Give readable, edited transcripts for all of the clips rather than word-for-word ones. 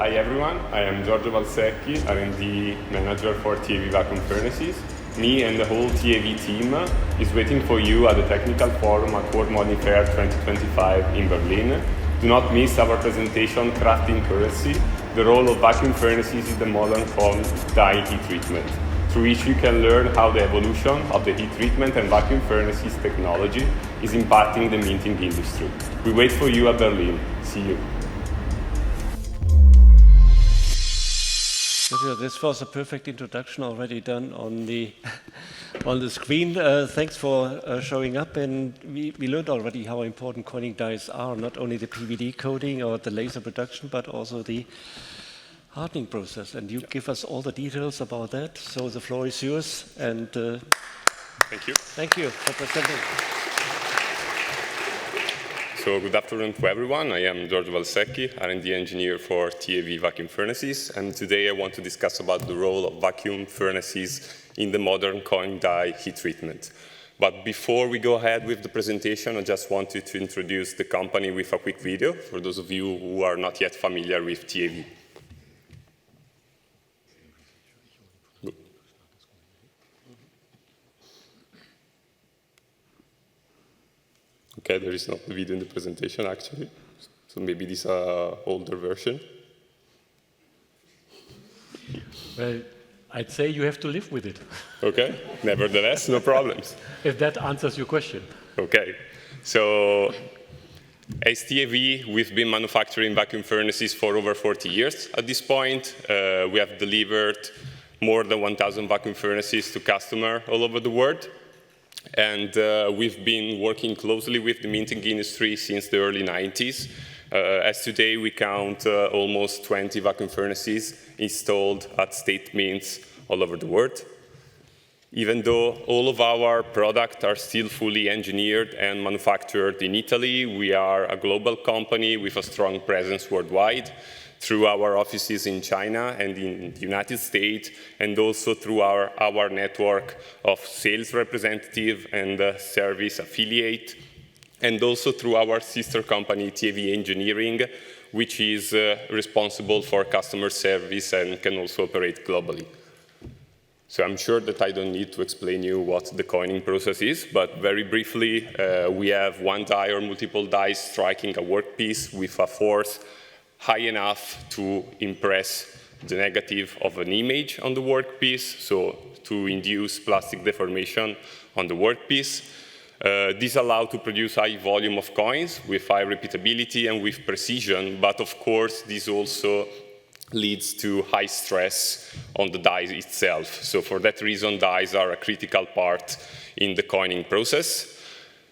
Hi everyone, I am Giorgio Valsecchi, R&D Manager for TAV Vacuum Furnaces. Me and the whole TAV team is waiting for you at the Technical Forum at World Modern Fair 2025 in Berlin. Do not miss our presentation, Crafting Currency, the role of vacuum furnaces in the modern cold die heat treatment, through which you can learn how the evolution of the heat treatment and vacuum furnaces technology is impacting the minting industry. We wait for you at Berlin. See you. This was a perfect introduction already done on the screen. Thanks for showing up, and we learned already how important coining dies are, not only the PVD coating or the laser production, but also the hardening process. And you give us all the details about that. So the floor is yours, and thank you. Thank you for presenting. So good afternoon to everyone. I am Giorgio Valsecchi, R&D engineer for TAV Vacuum Furnaces, and today I want to discuss about the role of vacuum furnaces in the modern coin die heat treatment. But before we go ahead with the presentation, I just wanted to introduce the company with a quick video for those of you who are not yet familiar with TAV. Okay, there is not the video in the presentation, actually. So maybe this is an older version. Well, I'd say you have to live with it. Okay, nevertheless, no problems. If that answers your question. Okay, so as TAV, we've been manufacturing vacuum furnaces for over 40 years. At this point, we have delivered more than 1,000 vacuum furnaces to customers all over the world. And we've been working closely with the minting industry since the early 90s. As today, we count almost 20 vacuum furnaces installed at state mints all over the world. Even though all of our products are still fully engineered and manufactured in Italy, we are a global company with a strong presence worldwide, through our offices in China and in the United States, and also through our network of sales representative and service affiliate, and also through our sister company, TAV Engineering, which is responsible for customer service and can also operate globally. So I'm sure that I don't need to explain you what the coining process is, but very briefly, we have one die or multiple dies striking a workpiece with a force high enough to impress the negative of an image on the workpiece, so to induce plastic deformation on the workpiece. This allows to produce high volume of coins with high repeatability and with precision, but of course this also leads to high stress on the die itself. So for that reason, dies are a critical part in the coining process.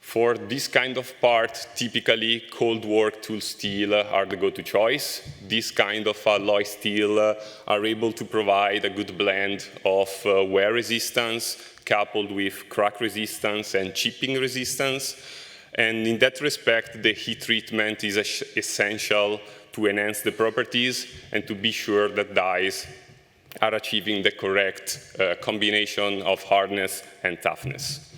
For this kind of part, typically cold work tool steel are the go-to choice. This kind of alloy steel are able to provide a good blend of wear resistance coupled with crack resistance and chipping resistance. And in that respect, the heat treatment is essential to enhance the properties and to be sure that dies are achieving the correct combination of hardness and toughness.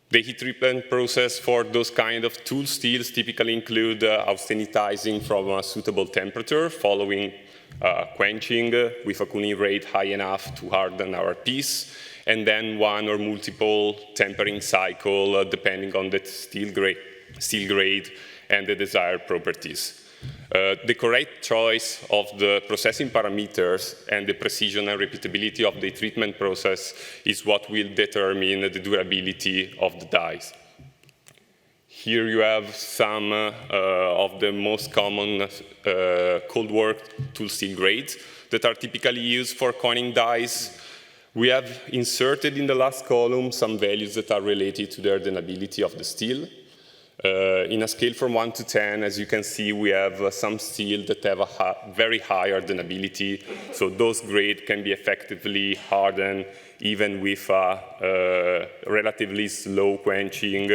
The heat treatment process for those kind of tool steels typically include austenitizing from a suitable temperature, following quenching with a cooling rate high enough to harden our piece, and then one or multiple tempering cycle depending on the steel grade and the desired properties. The correct choice of the processing parameters and the precision and repeatability of the treatment process is what will determine the durability of the dies. Here you have some of the most common cold work tool steel grades that are typically used for coining dies. We have inserted in the last column some values that are related to the hardenability of the steel. In a scale from 1 to 10, as you can see, we have some steel that have a very high hardenability. So those grades can be effectively hardened even with relatively slow quenching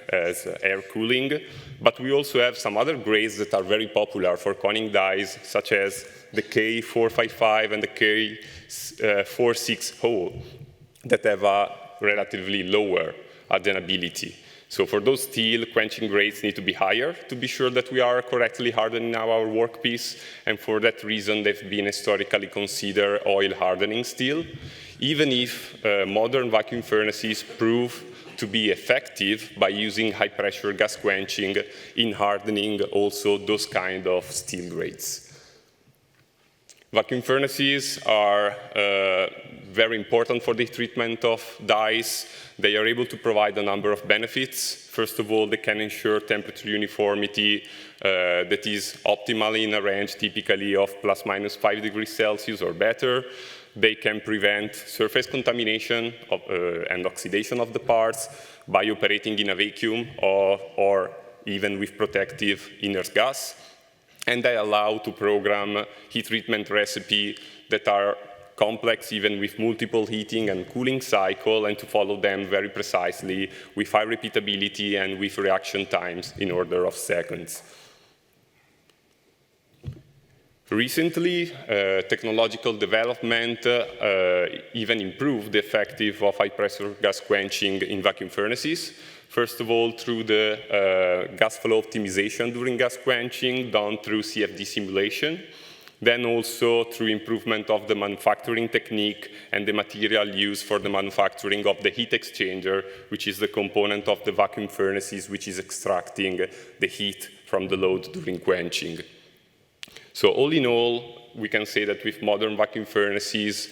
as air cooling. But we also have some other grades that are very popular for coining dies, such as the K455 and the K460, that have a relatively lower hardenability. So for those steel, quenching rates need to be higher to be sure that we are correctly hardening our workpiece. And for that reason, they've been historically considered oil hardening steel, even if modern vacuum furnaces prove to be effective by using high-pressure gas quenching in hardening also those kind of steel grades. Vacuum furnaces are very important for the treatment of dyes. They are able to provide a number of benefits. First of all, they can ensure temperature uniformity that is optimally in a range typically of ±5 degrees Celsius or better. They can prevent surface contamination and oxidation of the parts by operating in a vacuum or even with protective inert gas. And they allow to program heat treatment recipes that are complex even with multiple heating and cooling cycle, and to follow them very precisely with high repeatability and with reaction times in order of seconds. Recently, technological development even improved the effectiveness of high-pressure gas quenching in vacuum furnaces. First of all, through the gas flow optimization during gas quenching done through CFD simulation. Then also through improvement of the manufacturing technique and the material used for the manufacturing of the heat exchanger, which is the component of the vacuum furnaces which is extracting the heat from the load during quenching. So all in all, we can say that with modern vacuum furnaces,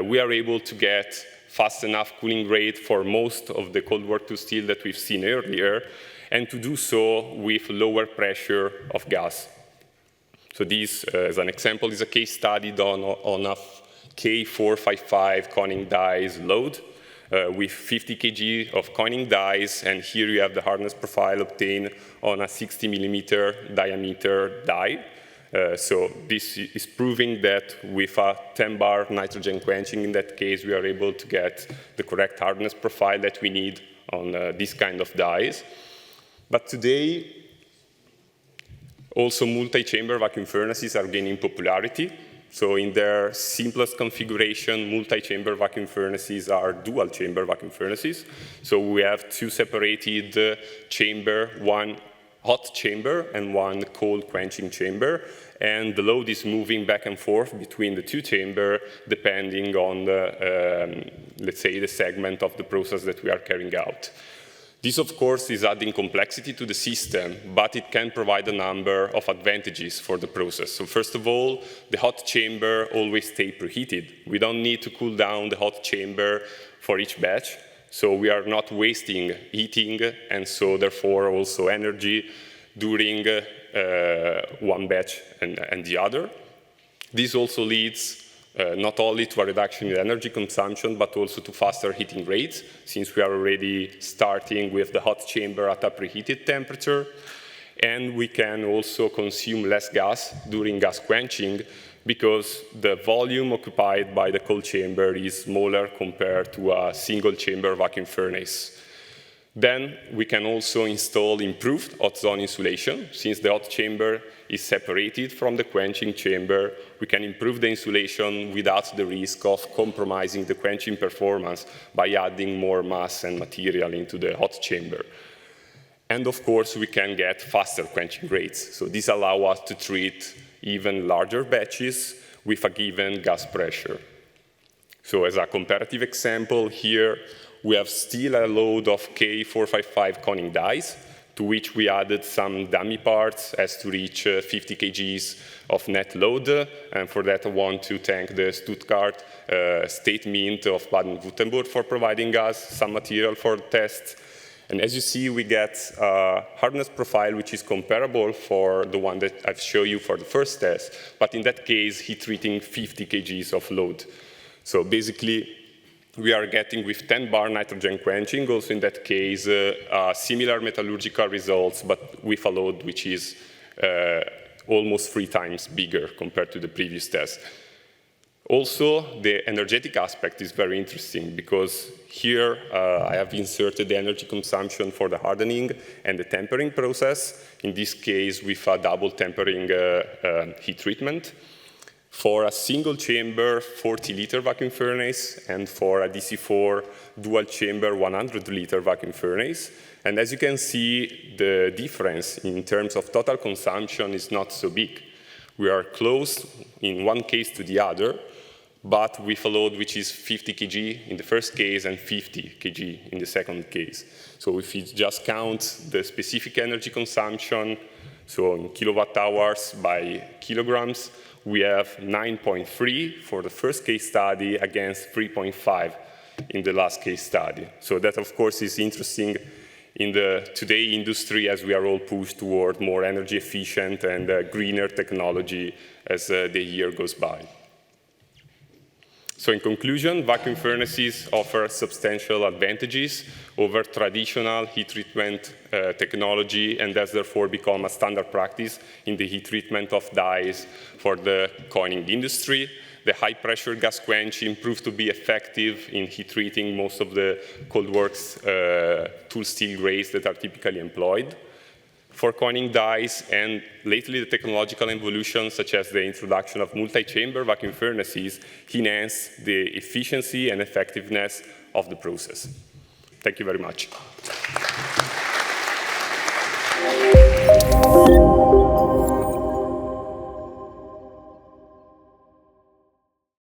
we are able to get fast enough cooling rate for most of the cold work to steel that we've seen earlier, and to do so with lower pressure of gas. So this, as an example, is a case study done on a K455 coning dies load with 50 kg of coning dies, and here you have the hardness profile obtained on a 60 millimeter diameter die. So this is proving that with a 10-bar nitrogen quenching, in that case, we are able to get the correct hardness profile that we need on this kind of dies. But today, also multi-chamber vacuum furnaces are gaining popularity. So in their simplest configuration, multi-chamber vacuum furnaces are dual-chamber vacuum furnaces. So we have two separated chamber, one hot chamber and one cold quenching chamber, and the load is moving back and forth between the two chambers depending on the, let's say, the segment of the process that we are carrying out. This, of course, is adding complexity to the system, but it can provide a number of advantages for the process. So first of all, the hot chamber always stays preheated. We don't need to cool down the hot chamber for each batch. So we are not wasting heating, and so therefore also energy during one batch and the other. This also leads not only to a reduction in energy consumption, but also to faster heating rates, since we are already starting with the hot chamber at a preheated temperature. And we can also consume less gas during gas quenching, because the volume occupied by the cold chamber is smaller compared to a single chamber vacuum furnace. Then we can also install improved hot zone insulation. Since the hot chamber is separated from the quenching chamber, we can improve the insulation without the risk of compromising the quenching performance by adding more mass and material into the hot chamber. And of course, we can get faster quenching rates. So this allows us to treat even larger batches with a given gas pressure. So as a comparative example here, we have still a load of K455 coning dies, to which we added some dummy parts as to reach 50 kgs of net load. And for that, I want to thank the Stuttgart State Mint of Baden-Württemberg for providing us some material for tests. And as you see, we get a hardness profile which is comparable for the one that I've shown you for the first test, but in that case, heat treating 50 kgs of load. So basically, we are getting with 10-bar nitrogen quenching, also in that case, similar metallurgical results, but with a load which is almost 3 times bigger compared to the previous test. Also, the energetic aspect is very interesting, because here I have inserted the energy consumption for the hardening and the tempering process, in this case with a double tempering heat treatment. For a single chamber 40-liter vacuum furnace, and for a DC4 dual chamber 100-liter vacuum furnace. And as you can see, the difference in terms of total consumption is not so big. We are close in one case to the other, but with a load which is 50 kg in the first case and 50 kg in the second case. So if you just count the specific energy consumption, so in kilowatt hours by kilograms, we have 9.3 for the first case study against 3.5 in the last case study. So that, of course, is interesting in the today industry as we are all pushed toward more energy efficient and greener technology as the year goes by. So in conclusion, vacuum furnaces offer substantial advantages over traditional heat treatment technology, and has therefore become a standard practice in the heat treatment of dies for the coining industry. The high-pressure gas quenching proved to be effective in heat treating most of the cold works tool steel grades that are typically employed for coining dies, and lately the technological evolution, such as the introduction of multi-chamber vacuum furnaces, enhance the efficiency and effectiveness of the process. Thank you very much.